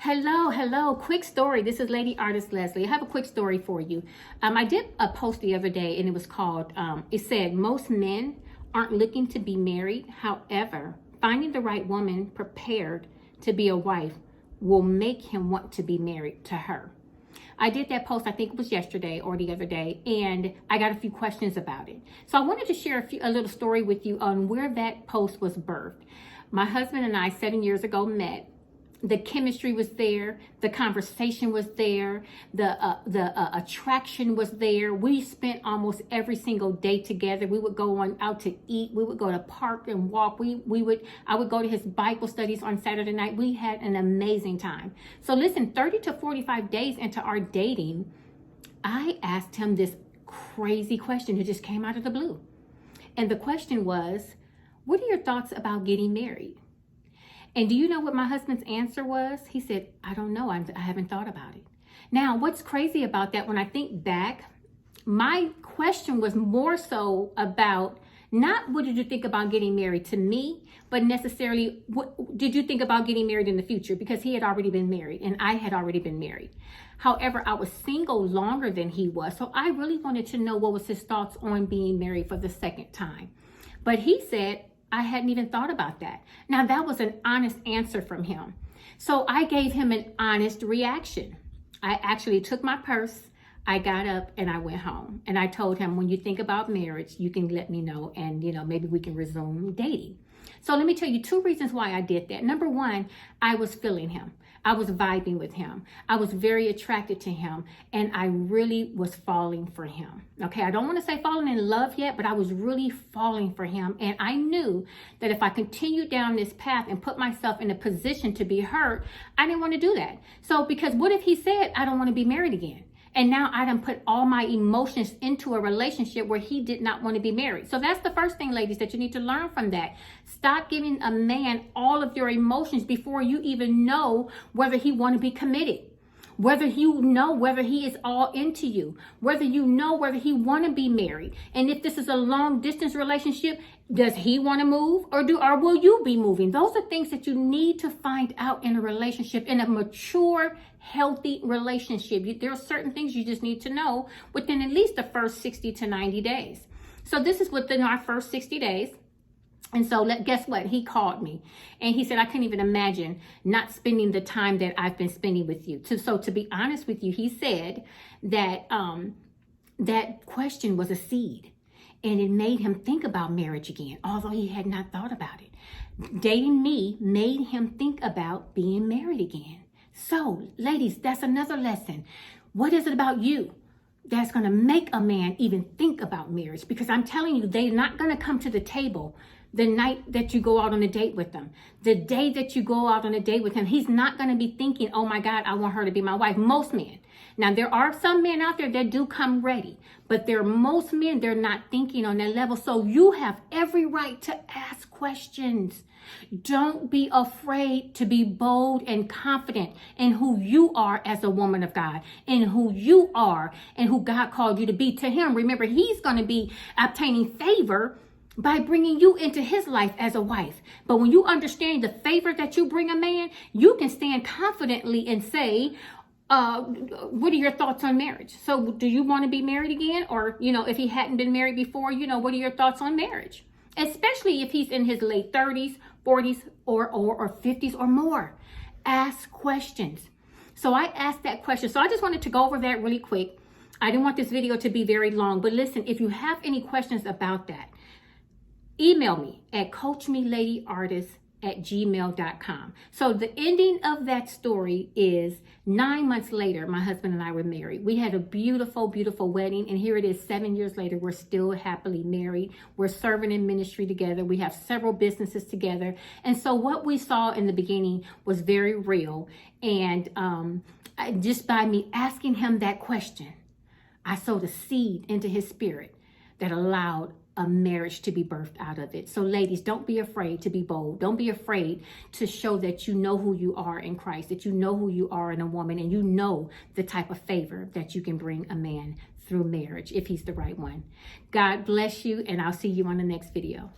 Hello. Quick story. This is Lady Artist Leslie. I have a quick story for you. I did a post the other day and it was called, it said, most men aren't looking to be married. However, finding the right woman prepared to be a wife will make him want to be married to her. I did that post, I think it was yesterday or the other day, and I got a few questions about it. So I wanted to share a little story with you on where that post was birthed. My husband and I 7 years ago met. The chemistry was there, the conversation was there, the attraction was there. We spent almost every single day together. We would go out to eat. We would go to park and walk. I would go to his Bible studies on Saturday night. We had an amazing time. So listen, 30 to 45 days into our dating, I asked him this crazy question that just came out of the blue. And the question was, what are your thoughts about getting married? And do you know what my husband's answer was? He said, I don't know. I haven't thought about it. Now, what's crazy about that, when I think back, my question was more so about not what did you think about getting married to me, but necessarily what did you think about getting married in the future? Because he had already been married and I had already been married. However, I was single longer than he was. So I really wanted to know what was his thoughts on being married for the second time. But he said, I hadn't even thought about that. Now, that was an honest answer from him. So I gave him an honest reaction. I actually took my purse, I got up and I went home. And I told him, when you think about marriage, you can let me know and, maybe we can resume dating. So let me tell you 2 reasons why I did that. Number 1, I was feeling him. I was vibing with him. I was very attracted to him and I really was falling for him. Okay, I don't want to say falling in love yet, but I was really falling for him. And I knew that if I continued down this path and put myself in a position to be hurt, I didn't want to do that. So because what if he said, I don't want to be married again? And now I done put all my emotions into a relationship where he did not want to be married. So that's the first thing, ladies, that you need to learn from that. Stop giving a man all of your emotions before you even know whether he want to be committed. Whether you know whether he is all into you, whether you know whether he want to be married. And if this is a long distance relationship, does he want to move or will you be moving? Those are things that you need to find out in a relationship, in a mature, healthy relationship. There are certain things you just need to know within at least the first 60 to 90 days. So this is within our first 60 days. And so guess what? He called me and he said, I can't even imagine not spending the time that I've been spending with you. So to be honest with you, he said that that question was a seed and it made him think about marriage again, although he had not thought about it. Dating me made him think about being married again. So ladies, that's another lesson. What is it about you that's going to make a man even think about marriage? Because I'm telling you, they're not going to come to the table the night that you go out on a date with them. The day that you go out on a date with him, he's not going to be thinking, oh my God, I want her to be my wife. Most men. Now, there are some men out there that do come ready, but most men, they're not thinking on that level. So you have every right to ask questions. Don't be afraid to be bold and confident in who you are as a woman of God, in who you are and who God called you to be to him. Remember, he's going to be obtaining favor by bringing you into his life as a wife. But when you understand the favor that you bring a man, you can stand confidently and say, what are your thoughts on marriage? So do you want to be married again? Or, if he hadn't been married before, what are your thoughts on marriage? Especially if he's in his late 30s, 40s, or 50s or more. Ask questions. So I asked that question. So I just wanted to go over that really quick. I didn't want this video to be very long, but listen, if you have any questions about that, email me at coachmeladyartist@gmail.com. So the ending of that story is 9 months later, my husband and I were married. We had a beautiful, beautiful wedding. And here it is 7 years later, we're still happily married. We're serving in ministry together. We have several businesses together. And so what we saw in the beginning was very real. And just by me asking him that question, I sowed a seed into his spirit that allowed a marriage to be birthed out of it. So ladies, don't be afraid to be bold. Don't be afraid to show that you know who you are in Christ, that you know who you are in a woman, and you know the type of favor that you can bring a man through marriage if he's the right one. God bless you, and I'll see you on the next video.